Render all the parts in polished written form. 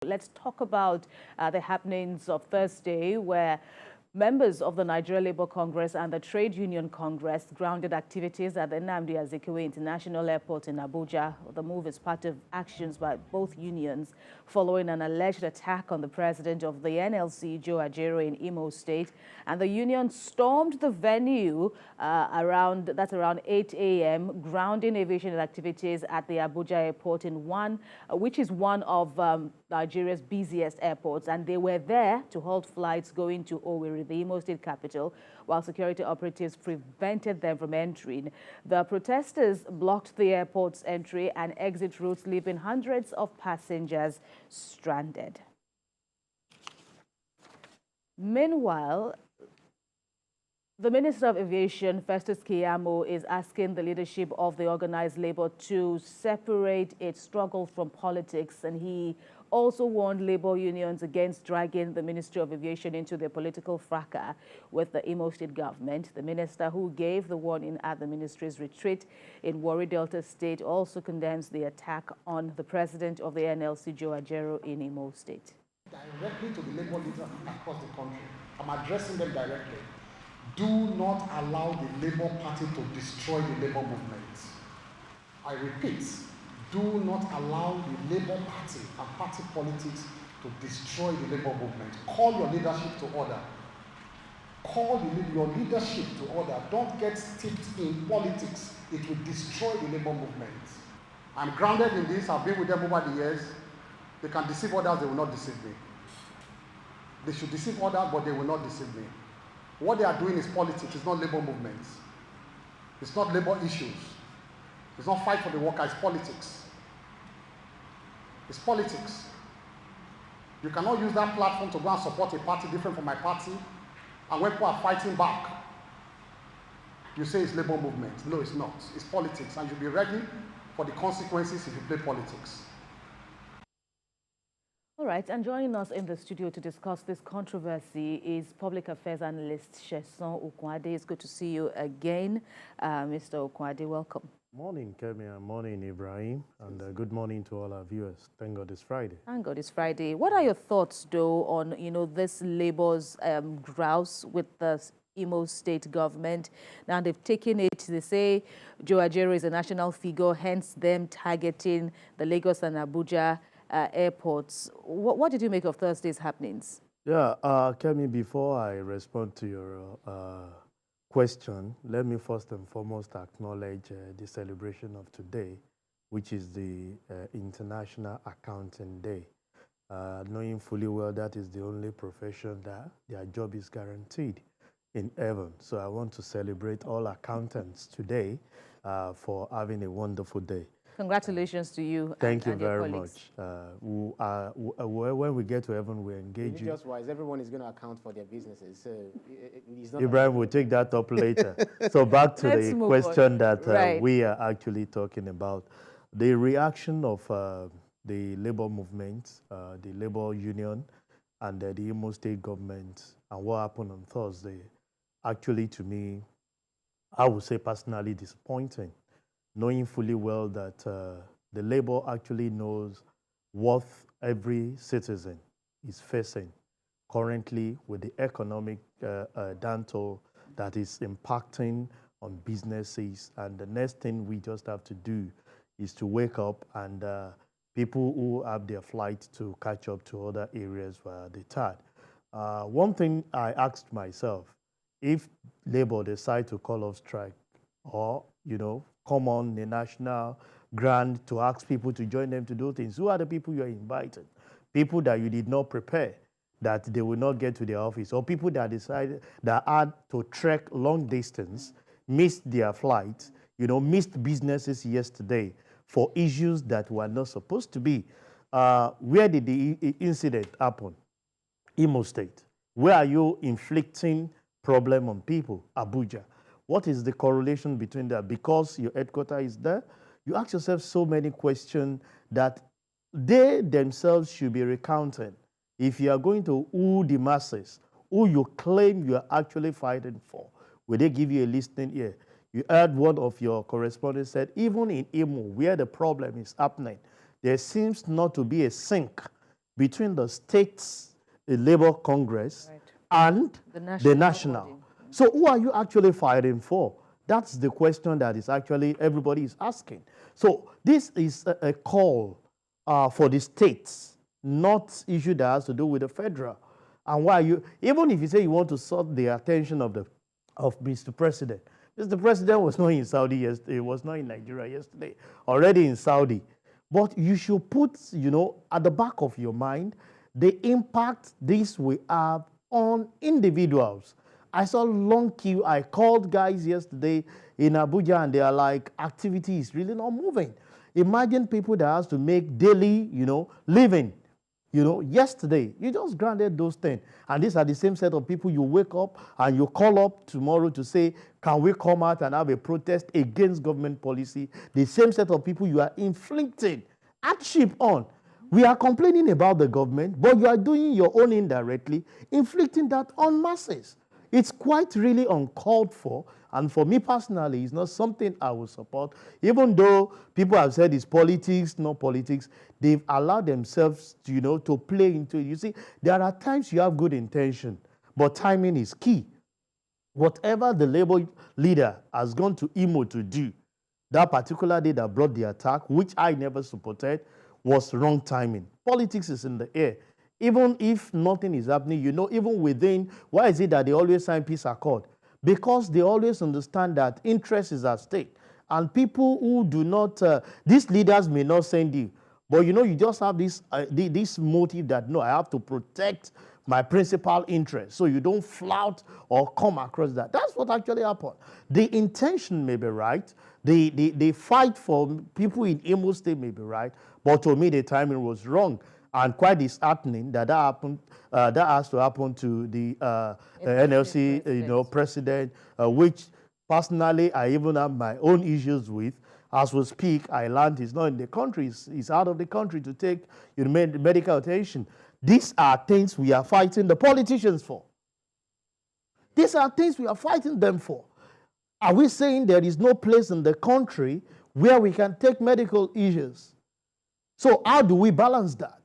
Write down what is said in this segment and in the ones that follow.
Let's talk about the happenings of Thursday, where members of the Nigerian Labour Congress and the Trade Union Congress grounded activities at the Nnamdi Azikiwe International Airport in Abuja. The move is part of actions by both unions following an alleged attack on the president of the NLC, Ajaero, in Imo State. And the union stormed the venue around 8 a.m., grounding aviation activities at the Abuja airport which is one of Nigeria's busiest airports. And they were there to halt flights going to Owerri, the Imo State capital, while security operatives prevented them from entering. The protesters blocked the airport's entry and exit routes, leaving hundreds of passengers stranded. Meanwhile, the Minister of Aviation, Festus Keyamo, is asking the leadership of the organized labor to separate its struggle from politics, and he also warned labor unions against dragging the Ministry of Aviation into their political fracas with the Imo State government. The minister, who gave the warning at the ministry's retreat in Warri, Delta State, also condemns the attack on the president of the NLC, Ajaero, in Imo State. Directly to the labor leaders across the country, I'm addressing them directly. Do not allow the Labour Party to destroy the labour movement. I repeat, do not allow the Labour Party and party politics to destroy the labour movement. Call your leadership to order. Call your leadership to order. Don't get steeped in politics. It will destroy the labour movement. I'm grounded in this. I've been with them over the years. They can deceive others, they will not deceive me. They should deceive others, but they will not deceive me. What they are doing is politics. It's not labour movements. It's not labour issues. It's not fight for the worker. It's politics. It's politics. You cannot use that platform to go and support a party different from my party, and when people are fighting back, you say it's labour movement. No, it's not. It's politics, and you'll be ready for the consequences if you play politics. All right, and joining us in the studio to discuss this controversy is public affairs analyst Sesan. Okunade. It's good to see you again. Mr. Okunade, welcome. Morning, Kemia. Morning, Ibrahim. And good morning to all our viewers. Thank God it's Friday. Thank God it's Friday. What are your thoughts, though, on, this Labour's grouse with the Imo State government? Now they've taken it. They say Ajaero is a national figure, hence them targeting the Lagos and Abuja airports. What did you make of Thursday's happenings? Yeah, Kemi, before I respond to your question, let me first and foremost acknowledge the celebration of today, which is the International Accounting Day. Knowing fully well that is the only profession that their job is guaranteed in heaven. So I want to celebrate all accountants today for having a wonderful day. Congratulations to you. Thank you very much. When we get to heaven, we engage you. Religious-wise, everyone is going to account for their businesses. So it's not Ibrahim, we'll take that up later. So back to the question that we are actually talking about. The reaction of the labor movement, the labor union, and the Imo State government, and what happened on Thursday, actually, to me, I would say personally disappointing, knowing fully well that the labor actually knows what every citizen is facing currently with the economic downturn that is impacting on businesses. And the next thing we just have to do is to wake up, and people who have their flight to catch up to other areas where they tired. One thing I asked myself, if labor decide to call off strike or, come on the national ground to ask people to join them to do things, who are the people you are inviting? People that you did not prepare, that they will not get to their office, or people that decided that had to trek long distance, missed their flight, missed businesses yesterday for issues that were not supposed to be. Where did the incident happen? Imo State. Where are you inflicting problem on people? Abuja. What is the correlation between that? Because your headquarters is there, you ask yourself so many questions that they themselves should be recounting. If you are going to woo the masses, who you claim you are actually fighting for, will they give you a listening ear? You heard one of your correspondents said, even in Imo, where the problem is happening, there seems not to be a sync between the states Labour Congress and the national. So who are you actually fighting for? That's the question that is actually everybody is asking. So this is a call for the states, not issue that has to do with the federal. And why you, even if you say you want to sort the attention of Mr. President, Mr. President was not in Saudi yesterday, he was not in Nigeria yesterday, already in Saudi. But you should put, at the back of your mind, the impact this will have on individuals. I saw long queue. I called guys yesterday in Abuja and they are like, activity is really not moving. Imagine people that has to make daily, living. Yesterday, you just granted those things. And these are the same set of people you wake up and you call up tomorrow to say, can we come out and have a protest against government policy? The same set of people you are inflicting hardship on. We are complaining about the government, but you are doing your own indirectly, inflicting that on masses. It's quite really uncalled for, and for me personally, it's not something I will support. Even though people have said it's politics, not politics, they've allowed themselves to play into it. You see, there are times you have good intention, but timing is key. Whatever the Labour leader has gone to Imo to do, that particular day that brought the attack, which I never supported, was wrong timing. Politics is in the air. Even if nothing is happening, even within, why is it that they always sign peace accord? Because they always understand that interest is at stake. And people who do not, these leaders may not send you, but you just have this motive that, no, I have to protect my principal interest, so you don't flout or come across that. That's what actually happened. The intention may be right. The fight for people in Imo State may be right, but to me, the timing was wrong. And quite disheartening that happened. That has to happen to the NLC, president, which personally I even have my own issues with. As we speak, I learned he's not in the country; he's out of the country to take medical attention. These are things we are fighting the politicians for. These are things we are fighting them for. Are we saying there is no place in the country where we can take medical issues? So how do we balance that?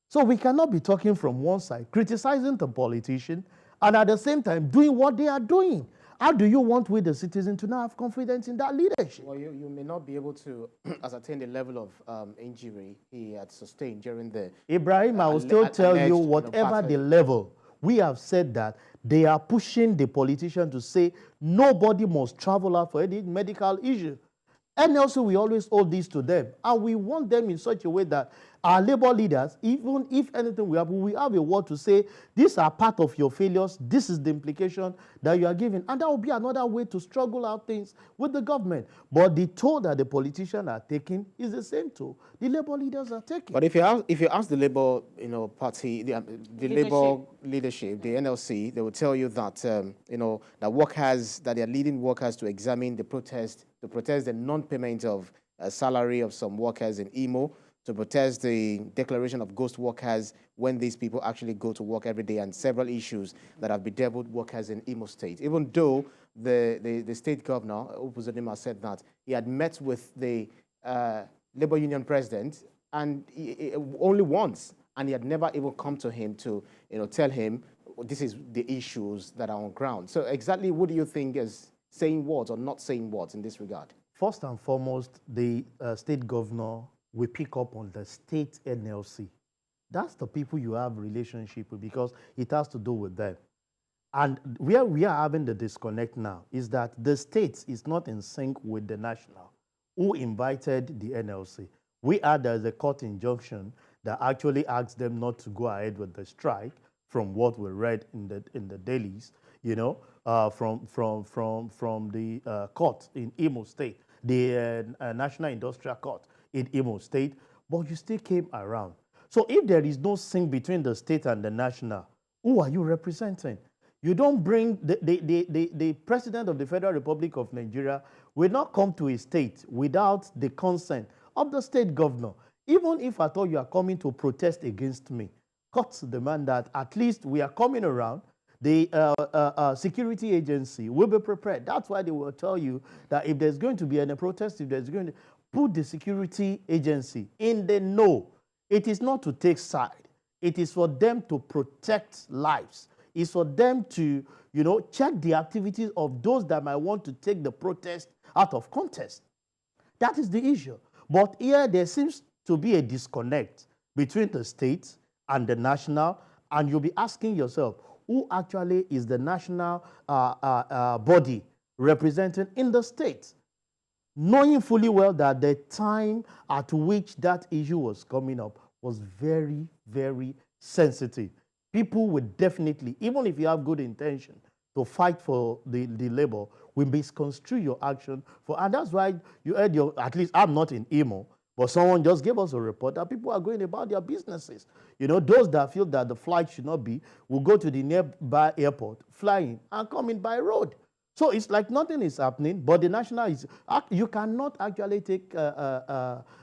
So we cannot be talking from one side, criticizing the politician, and at the same time doing what they are doing. How do you want we, the citizen, to now have confidence in that leadership? Well, you may not be able to ascertain the level of injury he had sustained during the... Ibrahim, I will still tell you, whatever the level, we have said that they are pushing the politician to say nobody must travel out for any medical issue. NLC, we always hold this to them, and we want them in such a way that our labor leaders, even if anything will happen, we have a word to say, these are part of your failures, this is the implication that you are giving. And that will be another way to struggle out things with the government. But the toll that the politicians are taking is the same toll the labor leaders are taking. But if you ask the Labour party, the Labour leadership, the NLC, they will tell you that that workers, that they are leading workers to examine the protest, to protest the non-payment of salary of some workers in Imo, to protest the declaration of ghost workers when these people actually go to work every day, and several issues that have bedeviled workers in Imo State. Even though the state governor, Opuzodima, said that he had met with the labor union president and only once, and he had never even come to him to tell him this is the issues that are on ground. So exactly what do you think is saying what or not saying what in this regard? First and foremost, the state governor will pick up on the state NLC. That's the people you have relationship with because it has to do with them. And where we are having the disconnect now is that the state is not in sync with the national, who invited the NLC. We had there's a court injunction that actually asked them not to go ahead with the strike, from what we read in the dailies, from the court in Imo State, the National Industrial Court in Imo State, but you still came around. So if there is no sync between the state and the national, who are you representing? You don't bring the President of the Federal Republic of Nigeria will not come to a state without the consent of the state governor. Even if I thought you are coming to protest against me, courts demand that at least we are coming around. The security agency will be prepared. That's why they will tell you that if there's going to be any protest, if there's going to put the security agency in the know. It is not to take side. It is for them to protect lives. It's for them to, check the activities of those that might want to take the protest out of context. That is the issue. But here there seems to be a disconnect between the state and the national, and you'll be asking yourself, who actually is the national body representing in the state? Knowing fully well that the time at which that issue was coming up was very, very sensitive. People would definitely, even if you have good intention to fight for the labor, will misconstrue your action for, and that's why you heard at least I'm not in Imo, but someone just gave us a report that people are going about their businesses. Those that feel that the flight should not be, will go to the nearby airport, fly in, and come in by road. So it's like nothing is happening, but the national is, you cannot actually take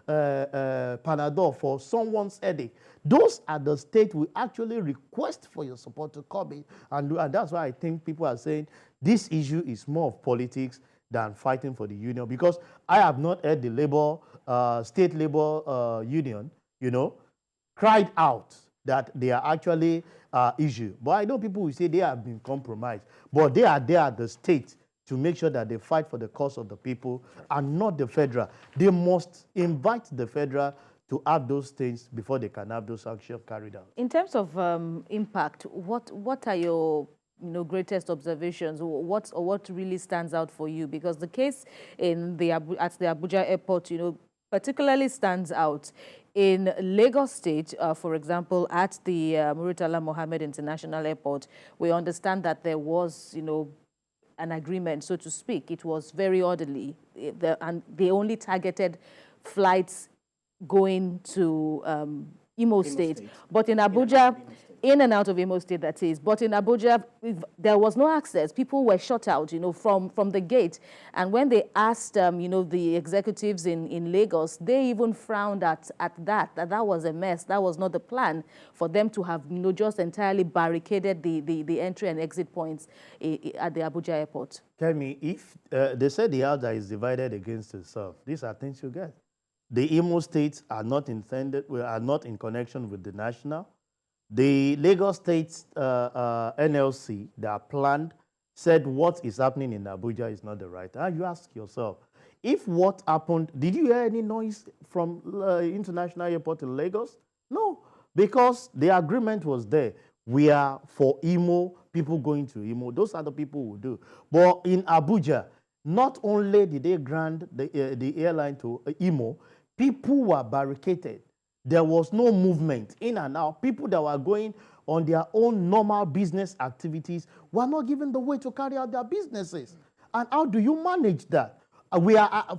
Panadol for someone's headache. Those are the state will actually request for your support to come in. And that's why I think people are saying this issue is more of politics than fighting for the union, because I have not heard the labor, state labor union, cried out that they are actually issue. But I know people will say they have been compromised, but they are there at the state to make sure that they fight for the cause of the people and not the federal. They must invite the federal to have those things before they can have those actions carried out. In terms of impact, what are your greatest observations? What really stands out for you? Because the case at the Abuja airport, particularly stands out. In Lagos State, for example, at the Muritala Mohammed International Airport, we understand that there was, an agreement, so to speak. It was very orderly, and they only targeted flights going to Imo State. But in Abuja, in and out of Imo State, that is. But in Abuja, there was no access. People were shut out, from the gate. And when they asked, the executives in Lagos, they even frowned at that was a mess. That was not the plan for them to have, just entirely barricaded the entry and exit points at the Abuja airport. Tell me, if they said the house that is divided against itself, these are things you get. The Imo states are not in connection with the national. The Lagos State NLC that planned said what is happening in Abuja is not the right. And you ask yourself, if what happened, did you hear any noise from International Airport in Lagos? No, because the agreement was there. We are for Imo, people going to Imo. Those are the people who do. But in Abuja, not only did they grant the airline to Imo, people were barricaded. There was no movement in and out. People that were going on their own normal business activities were not given the way to carry out their businesses. And how do you manage that?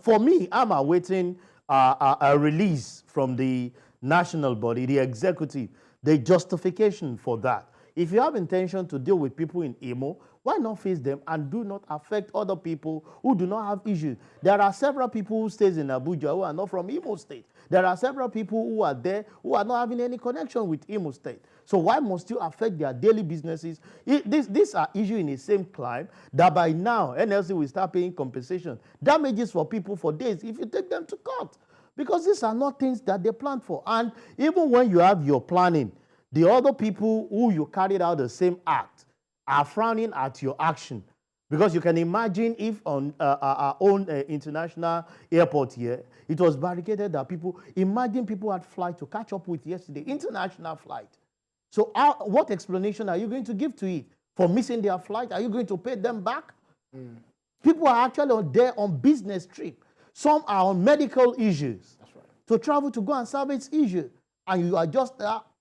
For me, I'm awaiting a release from the national body, the executive, the justification for that. If you have intention to deal with people in Imo, why not face them and do not affect other people who do not have issues? There are several people who stay in Abuja who are not from Imo State. There are several people who are there who are not having any connection with Imo State. So why must you affect their daily businesses? These are issues in the same climb that by now NLC will start paying compensation, damages for people for days if you take them to court. Because these are not things that they planned for. And even when you have your planning, the other people who you carried out the same act are frowning at your action. Because you can imagine if on our own international airport here, it was barricaded that imagine people had flight to catch up with yesterday, international flight. So what explanation are you going to give to it? For missing their flight, are you going to pay them back? People are actually there on business trip. Some are on medical issues. That's right. To travel to go and salvage issues. And you are just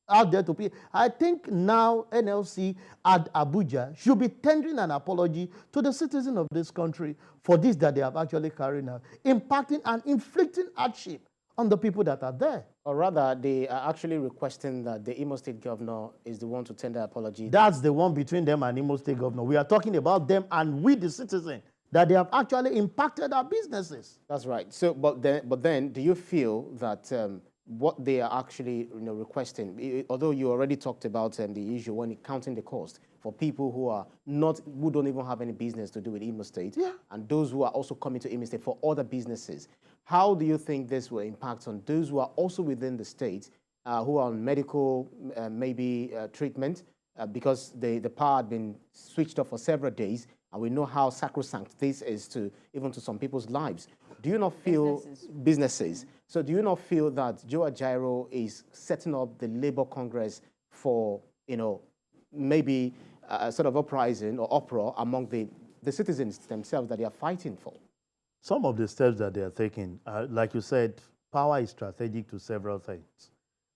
out there to pay. I think now NLC at Abuja should be tendering an apology to the citizens of this country for this that they have actually carried out, impacting and inflicting hardship on the people that are there. Or rather, they are actually requesting that the Imo State governor is the one to tender apology. That's the one between them and Imo State governor. We are talking about them and we, the citizens, that they have actually impacted our businesses. That's right. So, but then, do you feel that what they are actually requesting, although you already talked about the issue when counting the cost for people who don't even have any business to do with Imo State, and those who are also coming to Imo State for other businesses, how do you think this will impact on those who are also within the state who are on medical treatment because the power had been switched off for several days, and we know how sacrosanct this is to even to some people's lives. Do you not feel businesses? So do you not feel that Joe Ajaero is setting up the Labour Congress for, maybe a sort of uprising or uproar among the citizens themselves that they are fighting for? Some of the steps that they are taking, like you said, power is strategic to several things.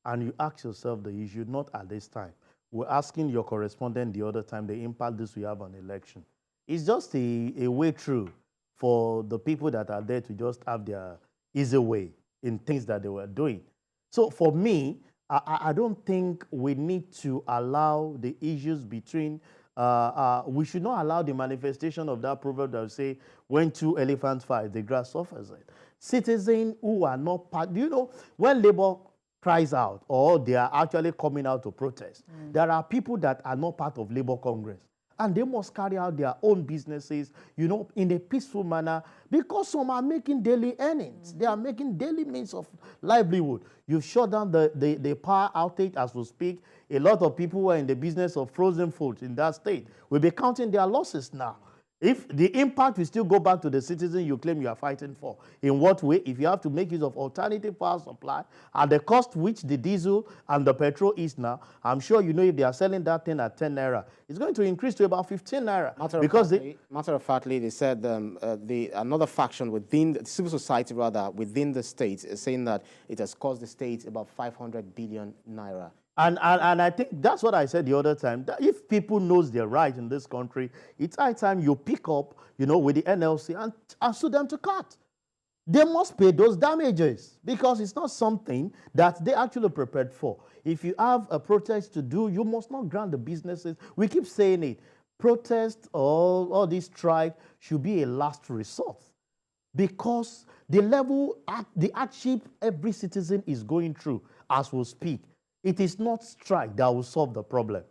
And you ask yourself the issue, not at this time. We're asking your correspondent the other time the impact this will have on election. It's just a way through for the people that are there to just have their easy way in things that they were doing. So for me, I don't think we need to allow the issues between, we should not allow the manifestation of that proverb that will say, when two elephants fight, the grass suffers it. Citizens who are not part, when Labour cries out or they are actually coming out to protest, there are people that are not part of Labour Congress. And they must carry out their own businesses, in a peaceful manner, because some are making daily earnings. They are making daily means of livelihood. You've shut down the power outage as we speak. A lot of people who are in the business of frozen food in that state will be counting their losses now. If the impact will still go back to the citizen you claim you are fighting for, in what way? If you have to make use of alternative power supply at the cost which the diesel and the petrol is now, I'm sure if they are selling that thing at 10 naira, it's going to increase to about 15 naira. Matter of factly, they said another faction within the civil society, within the state, is saying that it has cost the state about 500 billion naira. And I think that's what I said the other time, that if people knows their right in this country, it's high time you pick up, with the NLC and sue them to court. They must pay those damages because it's not something that they actually prepared for. If you have a protest to do, you must not grant the businesses. We keep saying it. Protest or all this strike should be a last resort because the hardship every citizen is going through as we speak, it is not strike that will solve the problem.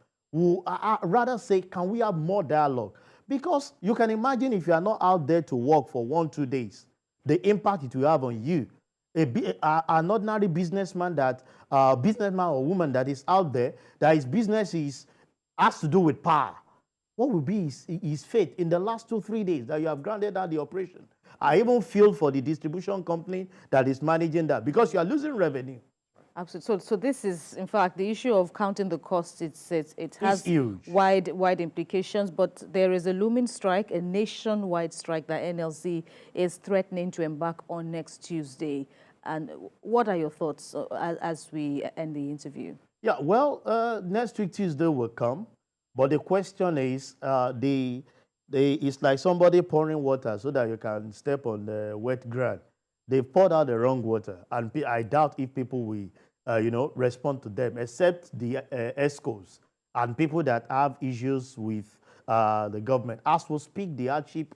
I rather say, can we have more dialogue? Because you can imagine if you are not out there to work for 1-2 days, the impact it will have on you. An ordinary businessman or woman that is out there, that his business has to do with power. What will be his fate in the last 2-3 days that you have granted out the operation? I even feel for the distribution company that is managing that because you are losing revenue. Absolutely. So this is, in fact, the issue of counting the costs. It has huge. wide implications, but there is a looming strike, a nationwide strike that NLC is threatening to embark on next Tuesday. And what are your thoughts as we end the interview? Yeah, well, next week Tuesday will come, but the question is, it's like somebody pouring water so that you can step on the wet ground. They poured out the wrong water, and I doubt if people will, respond to them, except the ESCOs and people that have issues with the government. As we speak, the hardship,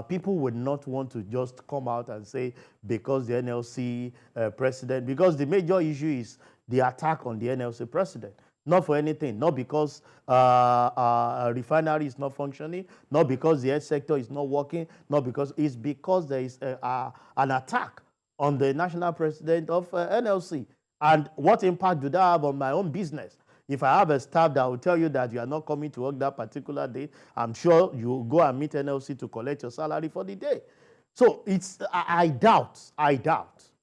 people would not want to just come out and say because the NLC president, because the major issue is the attack on the NLC president. Not for anything, not because a refinery is not functioning, not because the health sector is not working, not because it's because there is an attack on the national president of NLC. And what impact do that have on my own business? If I have a staff that will tell you that you are not coming to work that particular day, I'm sure you will go and meet NLC to collect your salary for the day. So I doubt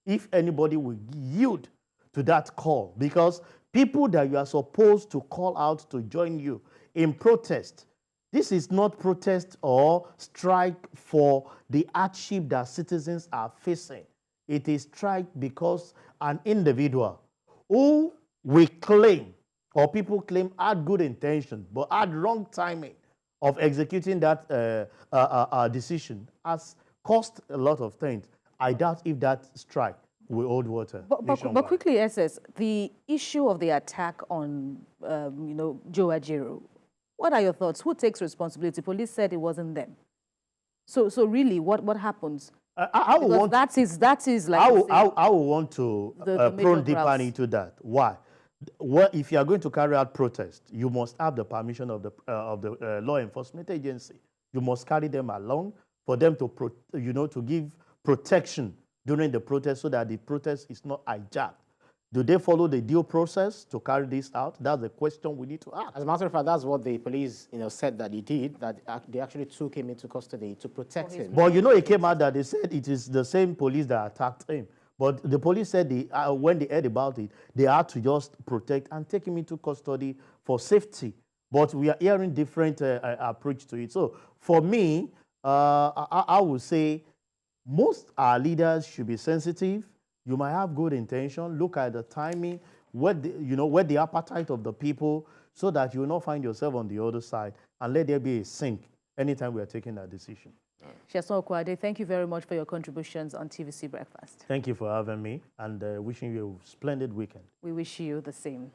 if anybody will yield to that call, because people that you are supposed to call out to join you in protest, this is not protest or strike for the hardship that citizens are facing. It is strike because an individual who we claim, or people claim, had good intention but had wrong timing of executing that decision has cost a lot of things. I doubt if that strike will hold water. But quickly, SS, the issue of the attack on, Joe Ajaero, what are your thoughts? Who takes responsibility? Police said it wasn't them. So really, what happens? I would want to probe deeper into that. Why? If you are going to carry out protest, you must have the permission of the law enforcement agency. You must carry them along for them to give protection during the protest so that the protest is not hijacked. Do they follow the due process to carry this out? That's the question we need to ask. As a matter of fact, that's what the police, said that he did, that they actually took him into custody to protect him. But it came out that they said it is the same police that attacked him. But the police said when they heard about it, they had to just protect and take him into custody for safety. But we are hearing different approach to it. So for me, I would say most our leaders should be sensitive. You might have good intention. Look at the timing, where the appetite of the people, so that you will not find yourself on the other side, and let there be a sync anytime we are taking that decision. Sesan Okunade, thank you very much for your contributions on TVC Breakfast. Thank you for having me, and wishing you a splendid weekend. We wish you the same.